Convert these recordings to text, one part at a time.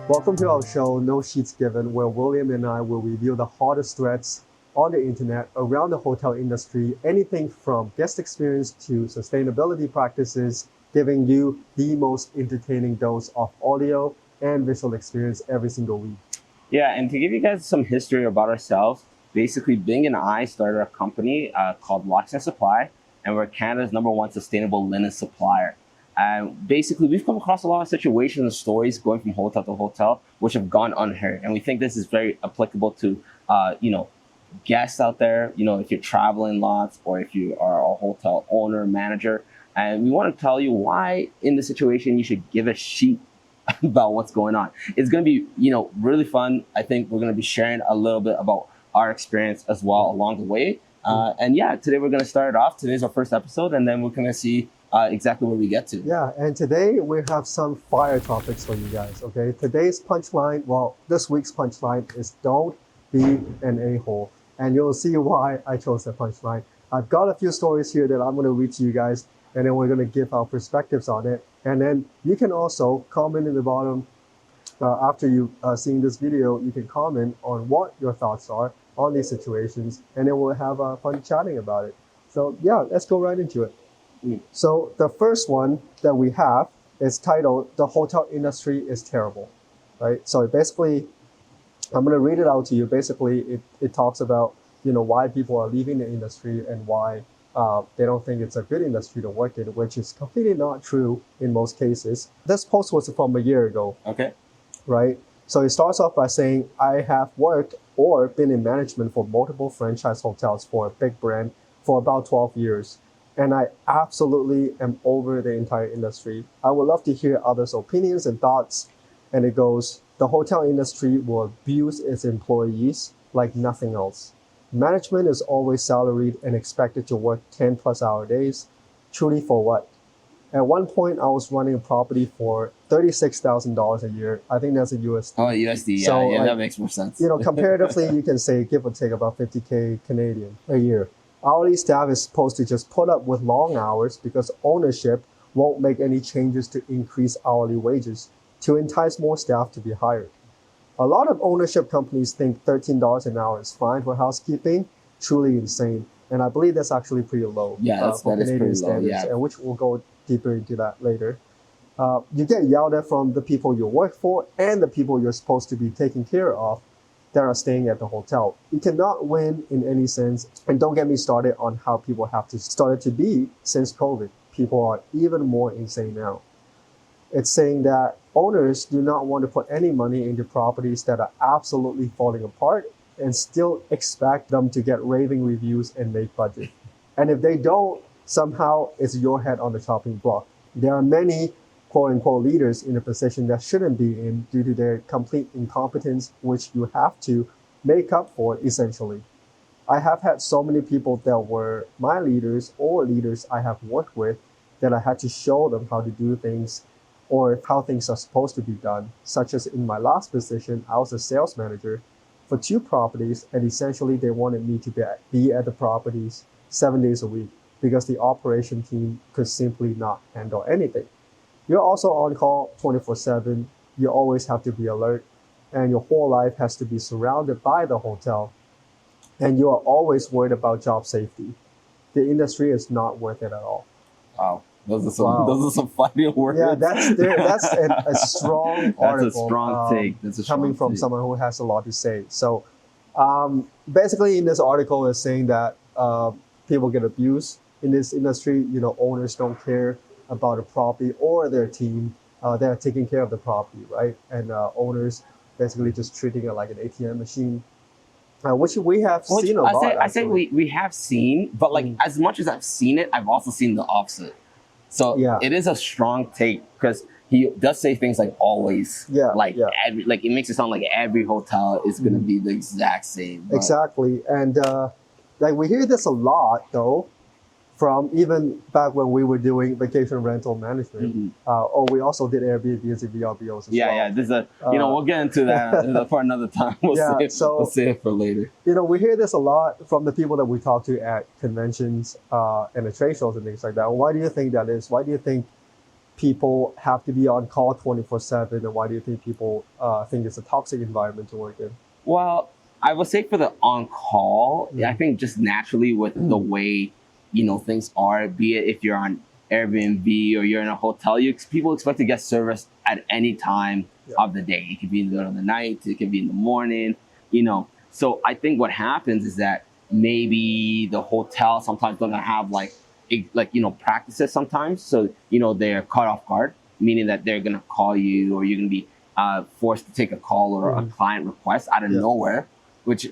Welcome to our show, No Sheets Given, where William and I will review the hottest threads on the internet around the hotel industry, anything from guest experience to sustainability practices, giving you the most entertaining dose of audio and visual experience every single week. Yeah, and to give you guys some history about ourselves, basically Bing and I started a company called Locksmith Supply, and we're Canada's #1 sustainable linen supplier. And basically, we've come across a lot of situations and stories going from hotel to hotel, which have gone unheard. And we think this is very applicable to, guests out there. If you're traveling lots or if you are a hotel owner, manager, and we want to tell you why, in the situation, you should give a sheet about what's going on. It's going to be, really fun. I think we're going to be sharing a little bit about our experience as well along the way. And yeah, today we're going to start it off. Today's our first episode, and then we're going to see exactly where we get to. Yeah, and today we have some fire topics for you guys, okay? Today's punchline, this week's punchline is don't be an a-hole. And you'll see why I chose that punchline. I've got a few stories here that I'm going to read to you guys, and then we're going to give our perspectives on it. And then you can also comment in the bottom after you seeing this video. You can comment on what your thoughts are on these situations, and then we'll have fun chatting about it. So yeah, let's go right into it. So the first one that we have is titled "The Hotel Industry is Terrible," right? So basically, I'm going to read it out to you. Basically, it talks about why people are leaving the industry and why they don't think it's a good industry to work in, which is completely not true in most cases. This post was from a year ago. Okay. Right? So it starts off by saying, I have worked or been in management for multiple franchise hotels for a big brand for about 12 years. And I absolutely am over the entire industry. I would love to hear others' opinions and thoughts. And it goes, the hotel industry will abuse its employees like nothing else. Management is always salaried and expected to work 10-plus-hour days. Truly for what? At one point, I was running a property for $36,000 a year. I think that's a USD. Oh, USD, yeah, so, that makes more sense. Comparatively, you can say give or take about 50K Canadian a year. Hourly staff is supposed to just put up with long hours because ownership won't make any changes to increase hourly wages to entice more staff to be hired. A lot of ownership companies think $13 an hour is fine for housekeeping. Truly insane. And I believe that's actually pretty low that for Canadian is pretty standards, low, yeah. And which we'll go deeper into that later. You get yelled at from the people you work for and the people you're supposed to be taking care of that are staying at the hotel. You cannot win in any sense. And don't get me started on how people have started to be since COVID. People are even more insane now. It's saying that owners do not want to put any money into properties that are absolutely falling apart and still expect them to get raving reviews and make budget. And if they don't, somehow it's your head on the chopping block. There are many quote-unquote leaders in a position that shouldn't be in due to their complete incompetence, which you have to make up for essentially. I have had so many people that were my leaders or leaders I have worked with that I had to show them how to do things or how things are supposed to be done, such as in my last position, I was a sales manager for 2 properties, and essentially they wanted me to be at the properties 7 days a week because the operation team could simply not handle anything. You're also on call 24/7. You always have to be alert, and your whole life has to be surrounded by the hotel, and you are always worried about job safety. The industry is not worth it at all. Wow. Those are some fighting words. Yeah, that's a strong article. That's a strong take. That's coming from someone who has a lot to say. So basically in this article is saying that people get abused in this industry. Owners don't care about the property or their team. They're taking care of the property, right? And owners basically just treating it like an ATM machine. Which we have seen a lot. I say we have seen, but as much as I've seen it, I've also seen the opposite. So yeah. It is a strong take because he does say things like always. Yeah. It makes it sound like every hotel is going to be the exact same. But. Exactly. And we hear this a lot though, from even back when we were doing vacation rental management. Or we also did Airbnbs and VRBOs as well. Yeah. There's we'll get into that for another time. We'll save it for later. We hear this a lot from the people that we talk to at conventions and the trade shows and things like that. Why do you think that is? Why do you think people have to be on call 24/7, and why do you think people think it's a toxic environment to work in? Well, I would say for the on call, I think just naturally with the way things are, be it if you're on Airbnb or you're in a hotel, people expect to get service at any time Yeah. of the day. It could be in the middle of the night, it could be in the morning. So I think what happens is that maybe the hotel sometimes doesn't have practices sometimes, so they're caught off guard, meaning that they're gonna call you or you're gonna be forced to take a call or a client request out of Yeah. nowhere, which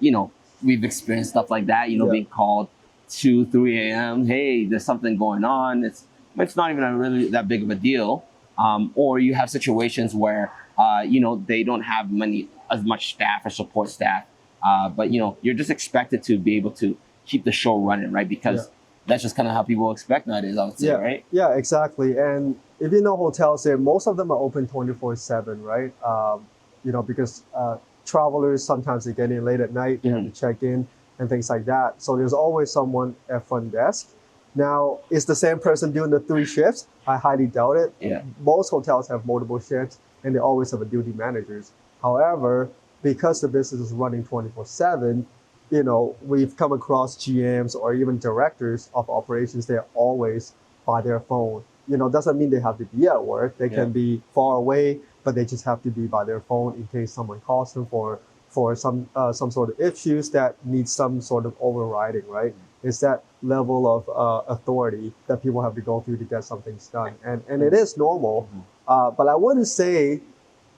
we've experienced stuff like that. Yeah. Being called 2, 3 a.m. Hey, there's something going on. It's not even really that big of a deal. Or you have situations where they don't have as much staff or support staff, but you're just expected to be able to keep the show running, right? Because that's just kind of how people expect nowadays, I would say, Yeah, right? yeah, exactly. And if you know hotels here, most of them are open 24/7, right? Because travelers sometimes they get in late at night, they have to check in and things like that. So there's always someone at front desk. Now, is the same person doing the 3 shifts? I highly doubt it. Yeah. Most hotels have multiple shifts, and they always have a duty managers. However, because the business is running 24/7, we've come across GMs or even directors of operations. They're always by their phone. Doesn't mean they have to be at work. They can be far away, but they just have to be by their phone in case someone calls them for some sort of issues that need some sort of overriding, right? It's that level of authority that people have to go through to get some things done, and it is normal, but I wouldn't say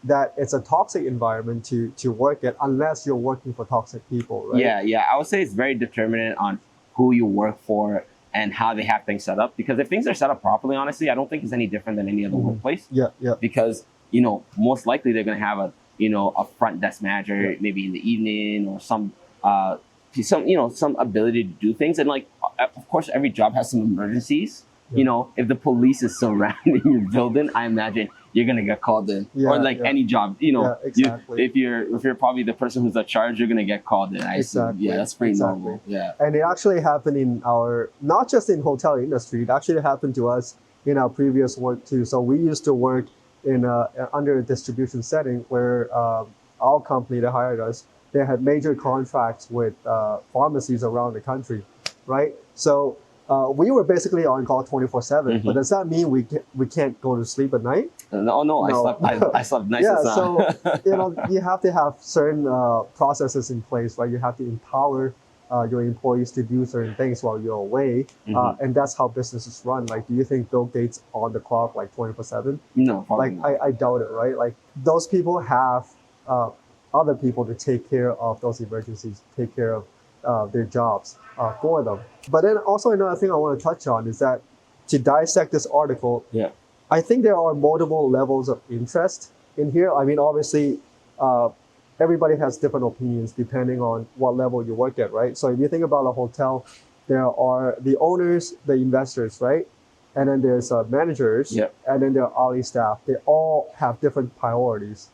that it's a toxic environment to work at unless you're working for toxic people, right? Yeah. I would say it's very determinant on who you work for and how they have things set up. Because if things are set up properly, honestly, I don't think it's any different than any other workplace. Yeah. Because most likely they're going to have a front desk manager maybe in the evening or some ability to do things. And of course, every job has some emergencies. If the police is surrounding your building, I imagine you're gonna get called in. Or any job, exactly. if you're probably the person who's in charge, you're gonna get called in. Exactly. That's pretty normal. Yeah. And it actually happened in not just in hotel industry, it actually happened to us in our previous work too. So we used to work in under a distribution setting where our company that hired us, they had major contracts with pharmacies around the country, right? So we were basically on call 24/7, but does that mean we can't go to sleep at night? No. I slept nice and sound. So you have to have certain processes in place, right? You have to empower your employees to do certain things while you're away, and that's how businesses run. Like, do you think Bill Gates on the clock 24/7? No, probably not. I doubt it, right? Like, those people have other people to take care of those emergencies, take care of their jobs for them. But then also another thing I want to touch on is that to dissect this article, I think there are multiple levels of interest in here. I mean, obviously, everybody has different opinions depending on what level you work at, right? So if you think about a hotel, there are the owners, the investors, right? And then there's managers, and then there are hourly staff. They all have different priorities.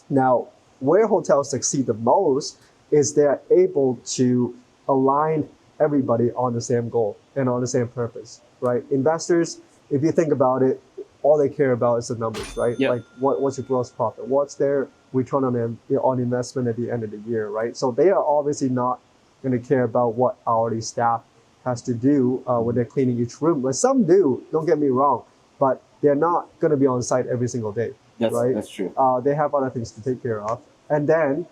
Now, where hotels succeed the most is they're able to align everybody on the same goal and on the same purpose, right? Investors, if you think about it, all they care about is the numbers, right? Like what's your gross profit? What's their return on investment at the end of the year, right? So they are obviously not going to care about what hourly staff has to do when they're cleaning each room. But some do, don't get me wrong, but they're not going to be on site every single day, right? That's true. They have other things to take care of. And then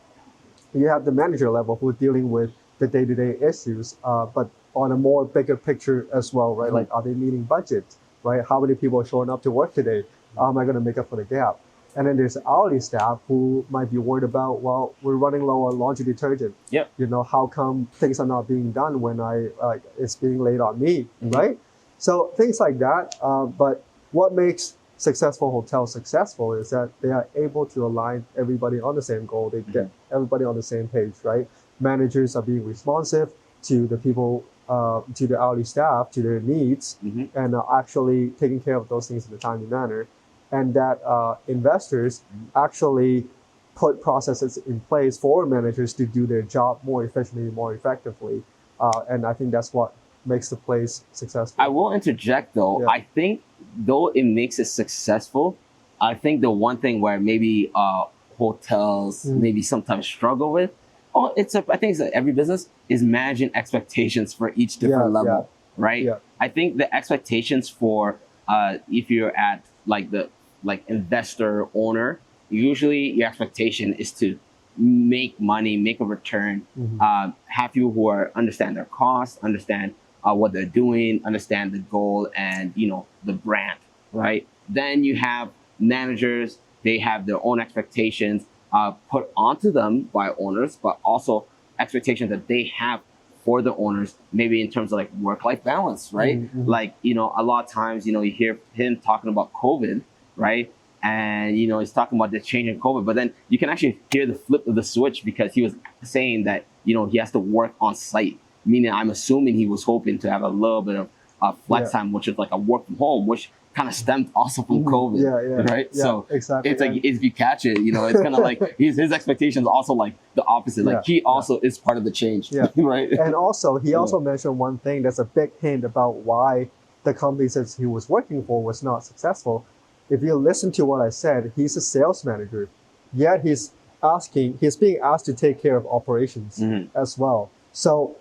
you have the manager level who are dealing with the day-to-day issues, but on a more bigger picture as well, right? Like, are they meeting budget, right? How many people are showing up to work today? How am I going to make up for the gap? And then there's hourly staff who might be worried about, well, we're running low on laundry detergent. How come things are not being done when it's being laid on me, right? So things like that. But what makes successful hotels successful is that they are able to align everybody on the same goal. They get everybody on the same page, right? Managers are being responsive to the people, to the hourly staff, to their needs, and actually taking care of those things in a timely manner. And that investors actually put processes in place for managers to do their job more efficiently, more effectively. And I think that's what makes the place successful. I will interject though. I think though it makes it successful, I think the one thing where maybe hotels maybe sometimes struggle with, I think it's like every business is managing expectations for each different level, right? Yeah. I think the expectations for if you're at like the investor owner, usually your expectation is to make money, make a return, have people who understand their costs, understand what they're doing, understand the goal and the brand, right? Then you have managers; they have their own expectations put onto them by owners, but also expectations that they have for the owners, maybe in terms of like work-life balance, right? Like a lot of times you hear him talking about COVID, right? And he's talking about the change in COVID, but then you can actually hear the flip of the switch because he was saying that he has to work on site. Meaning, I'm assuming he was hoping to have a little bit of flex time, which is like a work from home, which kind of stemmed also from COVID, right? Yeah, so exactly. it's like if you catch it, it's kind of like his expectations also like the opposite. Like he also is part of the change, right? And also, he also mentioned one thing that's a big hint about why the company that he was working for was not successful. If you listen to what I said, he's a sales manager, yet he's being asked to take care of operations as well. So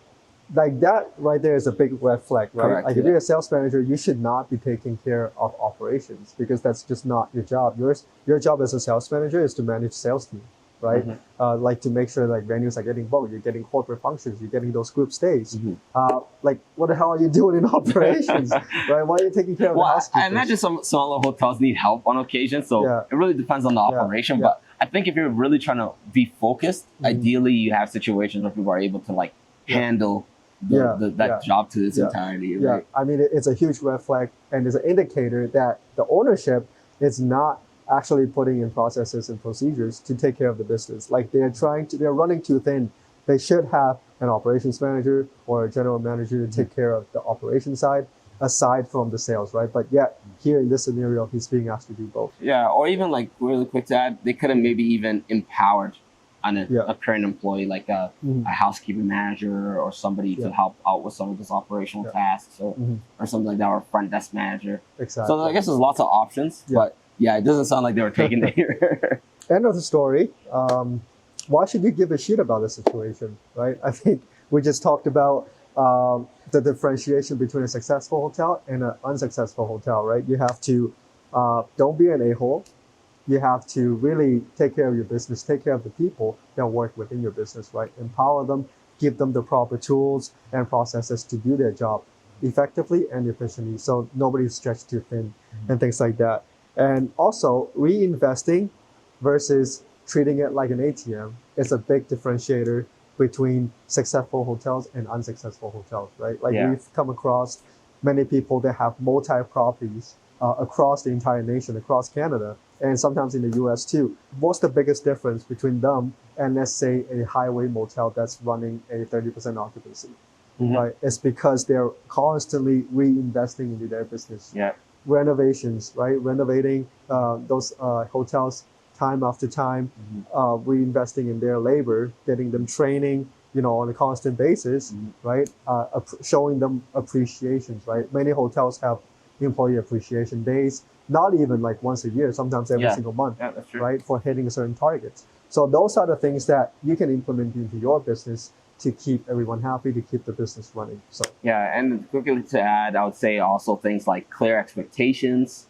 like that right there is a big red flag, right? Correct, like if you're a sales manager, you should not be taking care of operations because that's just not your job. Your job as a sales manager is to manage sales team, right? Like to make sure like venues are getting booked, you're getting corporate functions, you're getting those group stays. Like what the hell are you doing in operations, right? Why are you taking care of the housekeepers? I imagine some smaller hotels need help on occasion, so it really depends on the operation. But I think if you're really trying to be focused, ideally you have situations where people are able to like handle that job to its entirety, right? I mean, it's a huge red flag and it's an indicator that the ownership is not actually putting in processes and procedures to take care of the business. Like they're running too thin. They should have an operations manager or a general manager to take care of the operation side aside from the sales, right? But yet here in this scenario, he's being asked to do both. Yeah, or even like really quick to add, they could have maybe even empowered a current employee, like a housekeeping manager or somebody to help out with some of his operational tasks or something like that, or a front desk manager. Exactly. So I guess there's lots of options, but it doesn't sound like they were taking it here. End of the story. Why should you give a shit about the situation, right? I think we just talked about the differentiation between a successful hotel and an unsuccessful hotel, right? You have to don't be an a-hole. You have to really take care of your business, take care of the people that work within your business, right? Empower them, give them the proper tools and processes to do their job effectively and efficiently, so nobody's stretched too thin and things like that. And also, reinvesting versus treating it like an ATM is a big differentiator between successful hotels and unsuccessful hotels, right? Like we've come across many people that have multi-properties across the entire nation, across Canada, and sometimes in the US too. What's the biggest difference between them and, let's say, a highway motel that's running a 30% occupancy? Right? It's because they're constantly reinvesting into their business. Renovations, right? Renovating those hotels time after time, reinvesting in their labor, getting them training, on a constant basis, right? Showing them appreciations, right? Many hotels have employee appreciation days, not even like once a year, sometimes every single month, right? For hitting certain targets. So those are the things that you can implement into your business to keep everyone happy, to keep the business running. So and quickly to add, I would say also things like clear expectations.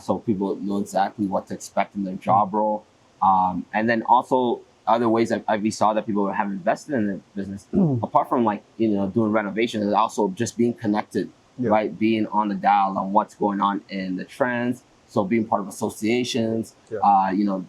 So people know exactly what to expect in their job role. And then also other ways that we saw that people have invested in their business, apart from like, doing renovations, is also just being connected, right? Being on the dial on what's going on in the trends. So being part of associations,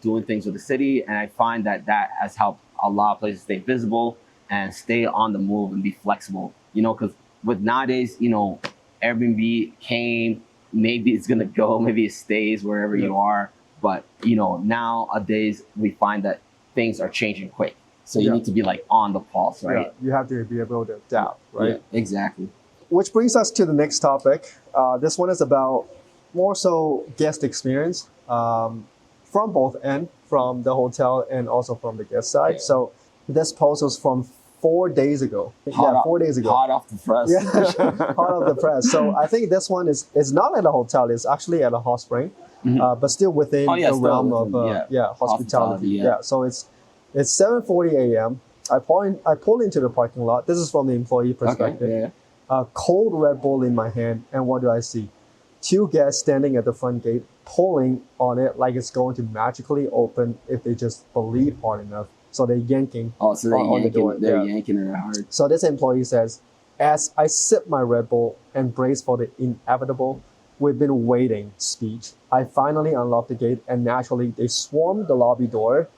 doing things with the city. And I find that has helped a lot of places stay visible and stay on the move and be flexible, because with nowadays, Airbnb came, maybe it's going to go, maybe it stays wherever you are. But, nowadays we find that things are changing quick. So you need to be like on the pulse, right? You have to be able to adapt, right? Exactly. Which brings us to the next topic. This one is about more so guest experience from both ends, from the hotel and also from the guest side. So this poses from 4 days ago. Hot 4 days ago. Hot off the press. Yeah, hot off the press. So I think this one is not at a hotel. It's actually at a hot spring, but still within the realm of hospitality. Yeah. So it's 7:40 a.m. I pull into the parking lot. This is from the employee perspective. Okay, Cold Red Bull in my hand, and what do I see? Two guests standing at the front gate, pulling on it like it's going to magically open if they just believe hard enough. So they're yanking. Oh, so they're on yanking. the door. They're yanking it hard. So this employee says, as I sip my Red Bull and brace for the inevitable, we've been waiting speech. I finally unlock the gate, and naturally they swarm the lobby door,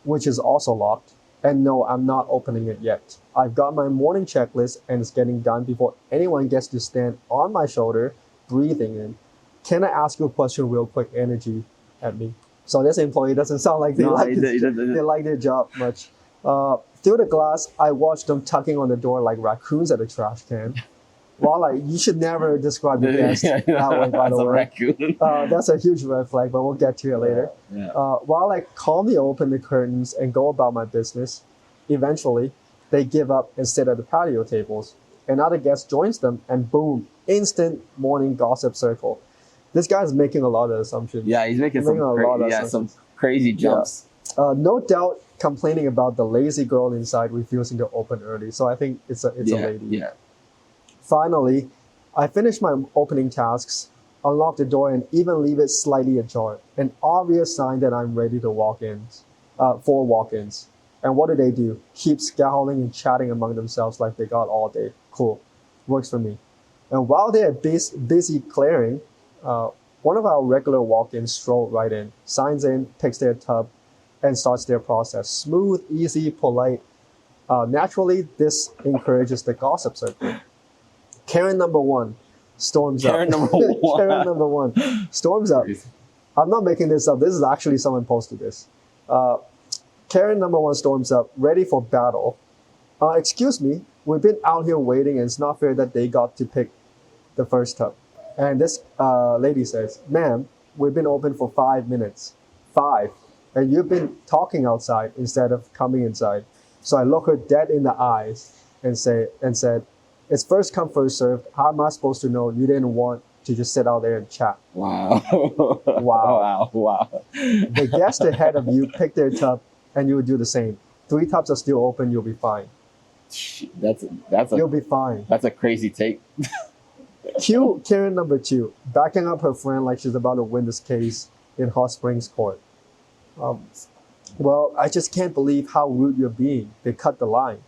which is also locked. And no, I'm not opening it yet. I've got my morning checklist, and it's getting done before anyone gets to stand on my shoulder, breathing in. Can I ask you a question real quick? Energy at me. So this employee doesn't sound like they like their job much. Through the glass, I watch them tugging on the door like raccoons at a trash can. Well, you should never describe your guest that way, by the way. Raccoon. That's a huge red flag, but we'll get to it later. Yeah. While I calmly open the curtains and go about my business, eventually, they give up and sit at the patio tables. Another guest joins them, and boom, instant morning gossip circle. This guy's making a lot of assumptions. Yeah, he's making some crazy jumps. Yeah. No doubt complaining about the lazy girl inside refusing to open early. So I think it's a lady. Yeah. Finally, I finish my opening tasks, unlock the door, and even leave it slightly ajar. An obvious sign that I'm ready to for walk-ins. And what do? Keep scowling and chatting among themselves like they got all day. Cool. Works for me. And while they're busy clearing, one of our regular walk-ins strolled right in, signs in, picks their tub, and starts their process. Smooth, easy, polite. Naturally, this encourages the gossip circle. Karen number one storms up. Karen number one storms up. I'm not making this up. This is actually someone posted this. Karen number one storms up, ready for battle. Excuse me, we've been out here waiting, and it's not fair that they got to pick the first tub. And this lady says, ma'am, we've been open for 5 minutes. 5. And you've been talking outside instead of coming inside. So I look her dead in the eyes and said, it's first come, first served. How am I supposed to know you didn't want to just sit out there and chat? Wow. The guest ahead of you pick their tub, and you would do the same. 3 tubs are still open, you'll be fine. You'll be fine. That's a crazy take. Cue Karen number 2, backing up her friend like she's about to win this case in Hot Springs Court. Well, I just can't believe how rude you're being. They cut the line.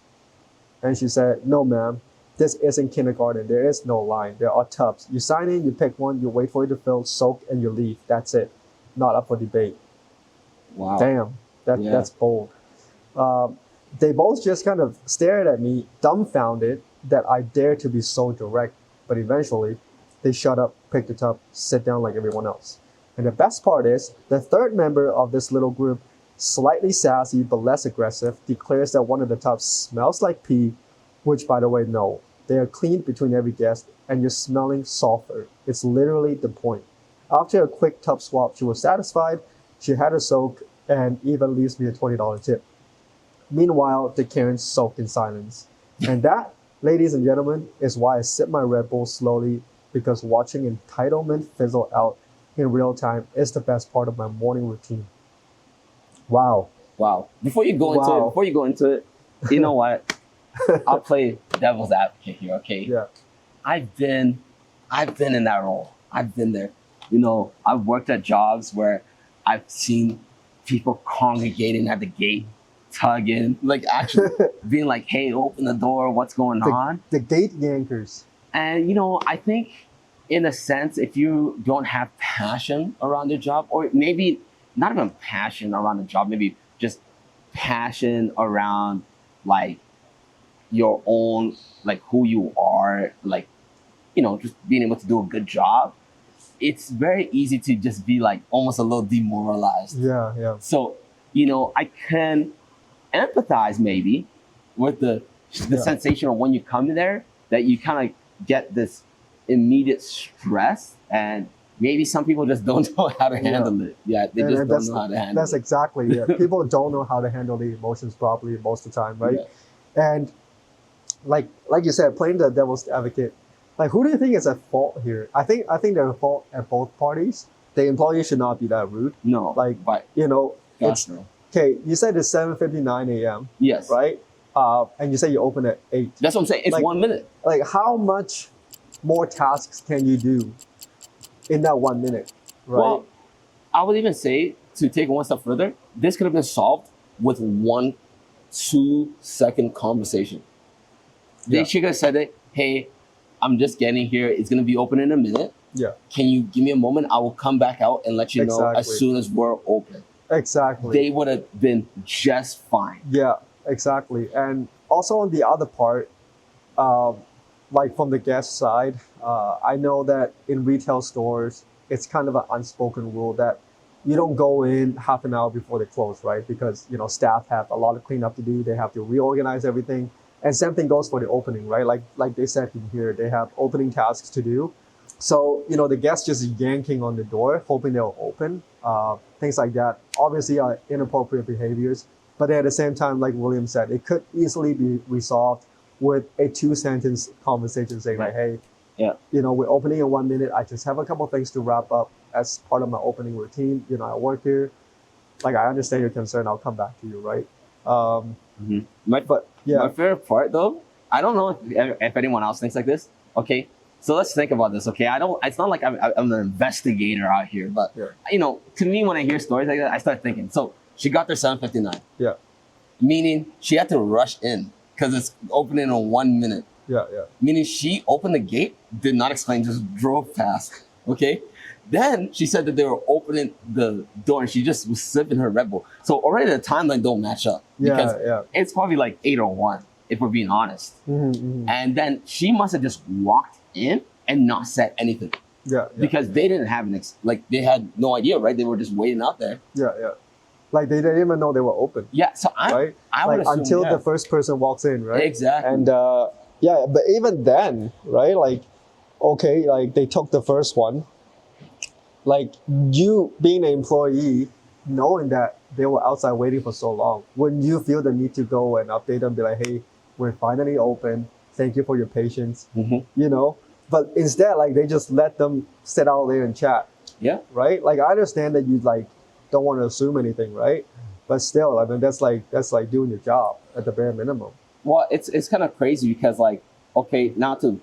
And she said, no, ma'am, this isn't kindergarten. There is no line. There are tubs. You sign in, you pick one, you wait for it to fill, soak, and you leave. That's it. Not up for debate. Wow. Damn, that's bold. They both just kind of stared at me, dumbfounded that I dared to be so direct. But eventually, they shut up, pick the tub, sit down like everyone else. And the best part is, the third member of this little group, slightly sassy but less aggressive, declares that one of the tubs smells like pee, which, by the way, no. They are cleaned between every guest, and you're smelling sulfur. It's literally the point. After a quick tub swap, she was satisfied. She had her soak, and even leaves me a $20 tip. Meanwhile, the Karens soak in silence. And that, ladies and gentlemen, is why I sip my Red Bull slowly, because watching entitlement fizzle out in real time is the best part of my morning routine. Wow. Before you go into it, you know what? I'll play devil's advocate here, okay? Yeah. I've been in that role. I've been there. You know, I've worked at jobs where I've seen people congregating at the gate, tugging, like actually being like, hey, open the door, what's going on? The gate yankers. And, you know, I think in a sense, if you don't have passion around your job, or maybe not even passion around the job, maybe just passion around like your own, like who you are, like, you know, just being able to do a good job, it's very easy to just be like almost a little demoralized. Yeah. So, you know, I can empathize maybe with the sensation of when you come there, that you kind of get this immediate stress, and maybe some people just don't know how to handle it. Yeah, they just don't know how to handle it. That's exactly it. People don't know how to handle the emotions properly most of the time, right? Yeah. And like you said, playing the devil's advocate. Like, who do you think is at fault here? I think they're at fault at both parties. The employee should not be that rude. No, Like, but it's gosh, no. okay. You said it's 7:59 a.m. Yes, right? And you say you open at 8. that's what I'm saying. It's Like- 1 minute. Like, how much more tasks can you do in that 1 minute, right? Well, I would even say to take it one step further, this could have been solved with 1-2 second conversation. They Yeah. should have said it. Hey, I'm just getting here. It's gonna be open in a minute. Yeah, Can you give me a moment? I will come back out and let you know as Exactly. soon as we're open. exactly. They would have been just fine. Yeah, exactly. And also on the other part, um, like from the guest side, I know that in retail stores, it's kind of an unspoken rule that you don't go in half an hour before they close, right? Because staff have a lot of cleanup to do. They have to reorganize everything, and same thing goes for the opening, right? Like they said in here, they have opening tasks to do. So the guests just yanking on the door, hoping they'll open. Things like that obviously are inappropriate behaviors. But at the same time, like William said, it could easily be resolved with a 2-sentence conversation saying like, hey, Yeah. we're opening in 1 minute. I just have a couple things to wrap up as part of my opening routine. I work here. Like, I understand your concern. I'll come back to you, right? But yeah, My favorite part, though, I don't know if anyone else thinks like this. Okay, so let's think about this. Okay, It's not like I'm an investigator out here, but Yeah. to me, when I hear stories like that, I start thinking. So she got there 7:59, yeah, meaning she had to rush in because it's opening in 1 minute. yeah, yeah, Meaning she opened the gate, did not explain, just drove past. Okay. Then she said that they were opening the door and she just was sipping her Red Bull. So already the timeline don't match up because yeah. it's probably like 8:01 if we're being honest. And then she must have just walked in and not said anything Yeah, because they didn't have they had no idea, right? They were just waiting out there. yeah. Like, they didn't even know they were open, Yeah. So right? I would Like, assume, until yeah. the first person walks in, right? Exactly. And yeah, but even then, right? Like, okay, like they took the first one. Like, you being an employee, knowing that they were outside waiting for so long, wouldn't you feel the need to go and update them, be like, hey, we're finally open. Thank you for your patience. But instead, like, they just let them sit out there and chat, Yeah. right? Like, I understand that you like don't want to assume anything, right? But still, I mean, that's like doing your job at the bare minimum. Well, it's kind of crazy because okay, now to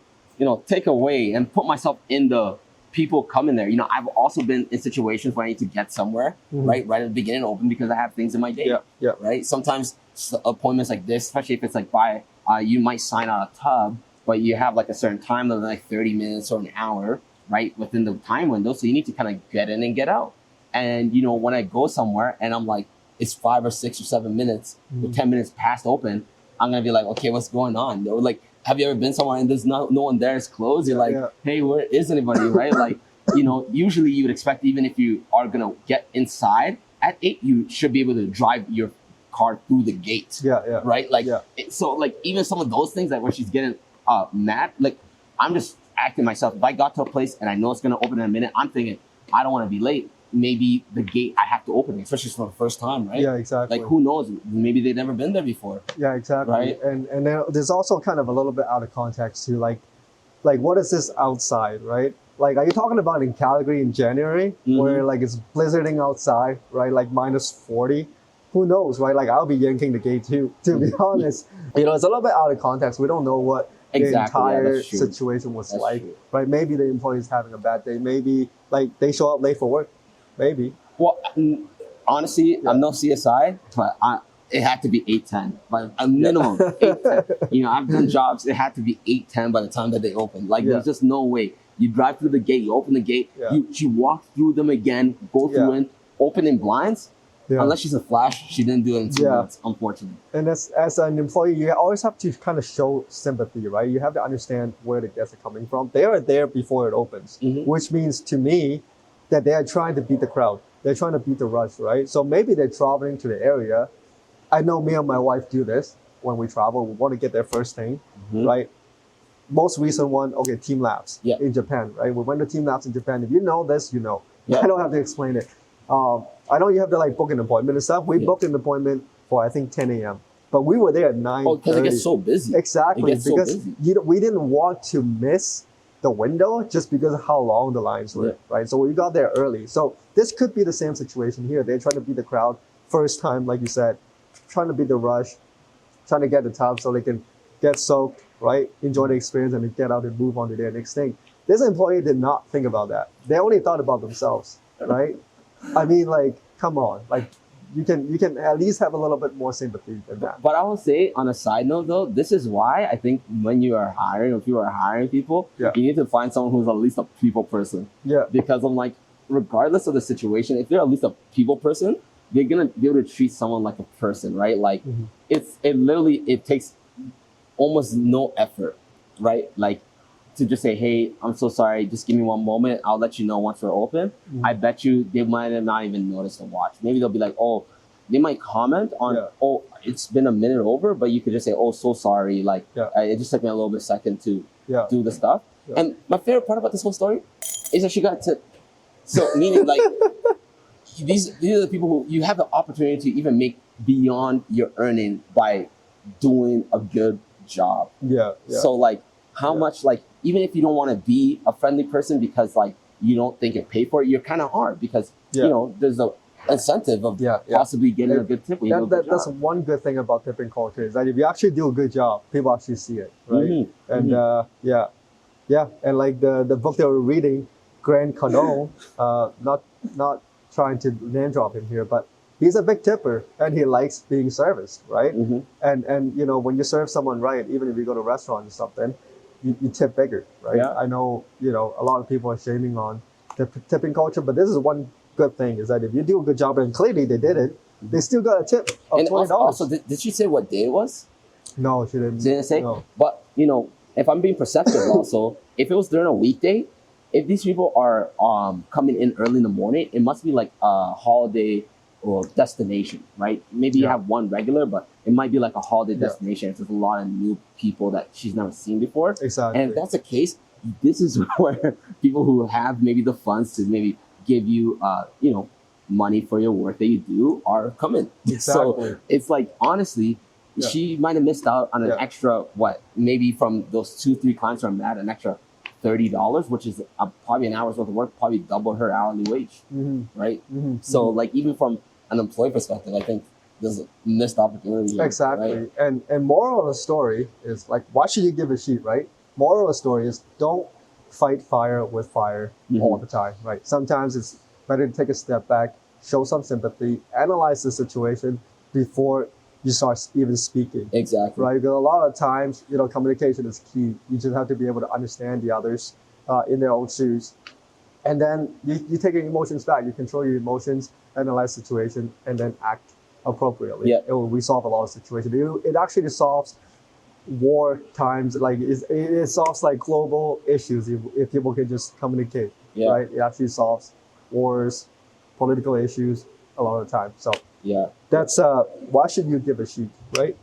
take away and put myself in the people coming there. I've also been in situations where I need to get somewhere right at the beginning open because I have things in my day. Yeah. Right. Sometimes appointments like this, especially if it's like by you might sign out a tub, but you have like a certain time limit, like 30 minutes or an hour, right, within the time window. So you need to kind of get in and get out. And when I go somewhere and I'm like, it's 5 or 6 or 7 minutes, or 10 minutes past open, I'm gonna be like, okay, what's going on? Or like, have you ever been somewhere and there's no one there, it's closed? You're like, hey, where is anybody, right? Like, usually you would expect, even if you are gonna get inside at 8, you should be able to drive your car through the gate. Yeah. Right? Like, Yeah. so like even some of those things, like where she's getting mad, like I'm just acting myself. If I got to a place and I know it's gonna open in a minute, I'm thinking, I don't want to be late. Maybe the gate I have to open it, especially for the first time, right? Yeah, exactly. Like, who knows? Maybe they've never been there before. Yeah, exactly. Right. And then there's also kind of a little bit out of context too. Like what is this outside, right? Like, are you talking about in Calgary in January where like it's blizzarding outside, right? Like -40? Who knows, right? Like, I'll be yanking the gate too, to be honest. It's a little bit out of context. We don't know what the entire that's true. situation was That's like, true. right? Maybe the employee's having a bad day. Maybe like they show up late for work. Maybe. Well, honestly, I'm no CSI, but it had to be 8:10, by a minimum 8:10. I've done jobs. It had to be 8:10 by the time that they opened. Like, there's just no way. You drive through the gate, you open the gate, you walk through them again, go through and open in blinds. Yeah. Unless she's a flash, she didn't do it in 2 minutes, unfortunately. And as an employee, you always have to kind of show sympathy, right? You have to understand where the guests are coming from. They are there before it opens, which means to me that they are trying to beat the crowd. They're trying to beat the rush, right? So maybe they're traveling to the area. I know me and my wife do this when we travel. We want to get there first thing, right? Most recent one, okay, Team Labs in Japan, right? We went to Team Labs in Japan. If you know this, you know. I don't have to explain it. I know you have to like book an appointment and stuff. We booked an appointment for I think 10 a.m. but we were there at 9:30. Oh, because it gets so busy. Exactly, It gets so because busy. we didn't want to miss the window just because of how long the lines were, Yeah. right? So we got there early. So this could be the same situation here. They're trying to beat the crowd first time, like you said, trying to beat the rush, trying to get the time so they can get soaked, right? Enjoy the experience and then get out and move on to their next thing. This employee did not think about that. They only thought about themselves, right? I mean, like, come on, like you can at least have a little bit more sympathy than that. But I will say, on a side note, though, this is why I think when you are hiring, if you are hiring people, Yeah. you need to find someone who's at least a people person. Yeah, Because I'm like, regardless of the situation, if they're at least a people person, they're gonna be able to treat someone like a person, right? Like, Mhm. it takes almost no effort, right? Like, to just say, hey, I'm so sorry, just give me one moment, I'll let you know once we're open. Mhm. I bet you they might have not even noticed the watch. Maybe they'll be like, oh, they might comment on, Yeah. oh, it's been a minute over, but you could just say, oh, so sorry, like, Yeah. it just took me a little bit second to yeah, do the stuff. Yeah. And my favorite part about this whole story is that she got tipped. So, meaning, like, these are the people who you have the opportunity to even make beyond your earning by doing a good job. yeah, yeah. So, like, how Yeah. much, like, even if you don't want to be a friendly person because, like, you don't think it paid for it, you're kind of hard because, Yeah. you know, there's a incentive of Yeah, yeah. possibly getting a It- good tip when you do a good That's job. one good thing about tipping culture is that if you actually do a good job, people actually see it, right? Mhm, And yeah, and like the book they were reading, Grant Cardone, not trying to name drop him here, but he's a big tipper and he likes being serviced, right? Mhm. And you know when you serve someone right, even if you go to a restaurant or something, you tip bigger, right? Yeah. I know a lot of people are shaming on the tipping culture, but this is one good thing is that if you do a good job and clearly they did it, they still got a tip of And $20. also did she say what day it was? No, she didn't. Didn't say. No. But you know, if I'm being perceptive, also, if it was during a weekday, if these people are coming in early in the morning, it must be like a holiday or destination, right? Maybe you Yeah. have one regular, but it might be like a holiday Yeah. destination. If there's a lot of new people that she's never seen before, Exactly. and if that's the case, this is where people who have maybe the funds to maybe give you, money for your work that you do are coming. Exactly. So it's like, honestly, Yeah. she might have missed out on an Yeah. extra, what, maybe from those 2-3 clients from that, an extra $30, which is probably an hour's worth of work, probably double her hourly wage, Mhm, right? mhm, So, mhm. like, even from an employee perspective, I think there's a missed opportunity here, Exactly. right? And moral of the story is like, why should you give a shit, right? Moral of the story is don't fight fire with fire all Mhm. the time, right? Sometimes it's better to take a step back, show some sympathy, analyze the situation before you start even speaking, Exactly. right? Because a lot of times, communication is key. You just have to be able to understand the others in their own shoes. And then you take your emotions back. You control your emotions, analyze the situation, and then act appropriately. Yeah. It will resolve a lot of situations. It actually solves war times, like it solves like global issues if people can just communicate, Yeah. right? It actually solves wars, political issues a lot of the time. So Yeah. that's why should you give a shit, right?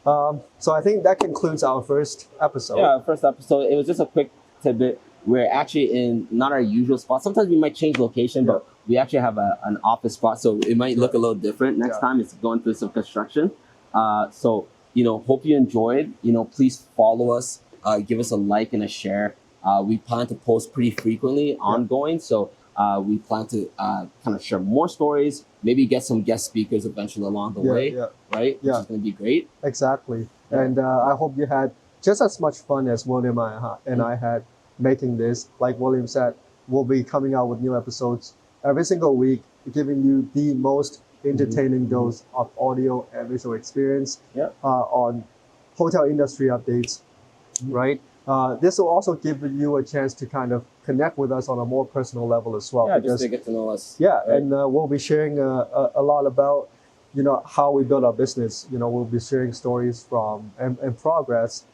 So I think that concludes our first episode. Yeah, first episode, it was just a quick tidbit. We're actually in not our usual spot. Sometimes we might change location, Yeah. but we actually have an office spot, so it might look a little different next Yeah. time. It's going through some construction. So, hope you enjoyed. Please follow us, give us a like and a share. We plan to post pretty frequently, ongoing. So we plan to kind of share more stories, maybe get some guest speakers eventually along the way, Yeah, right? Which Yeah. is going to be great. exactly. Yeah. And I hope you had just as much fun as William and I had making this. Like William said, we'll be coming out with new episodes every single week, giving you the most entertaining dose of audio and visual experience Yeah. On hotel industry updates, right? This will also give you a chance to kind of connect with us on a more personal level as well. Yeah, just to get to know us. Yeah, right? and we'll be sharing a lot about how we build our business. We'll be sharing stories from and progress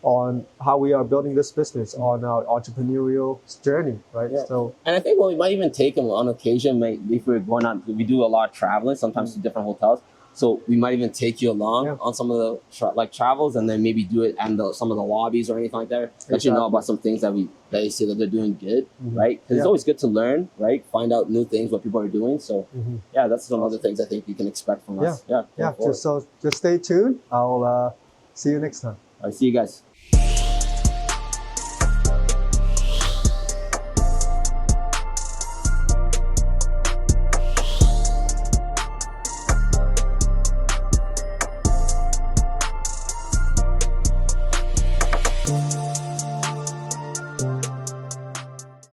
on how we are building this business on our entrepreneurial journey, right? Yeah. So And I think we might even take them on occasion. If we're going on, we do a lot of traveling, sometimes to different hotels. So we might even take you along Yeah. on some of the travels, and then maybe do it and some of the lobbies or anything like that. Let you know Exactly. about some things that they say that they're doing good, Mhm. right? Because it's Yeah. always good to learn, right? Find out new things, what people are doing. So Mhm. yeah, that's some other things I think you can expect from us. Yeah. Yeah. Just stay tuned. I'll see you next time. All right, see you guys.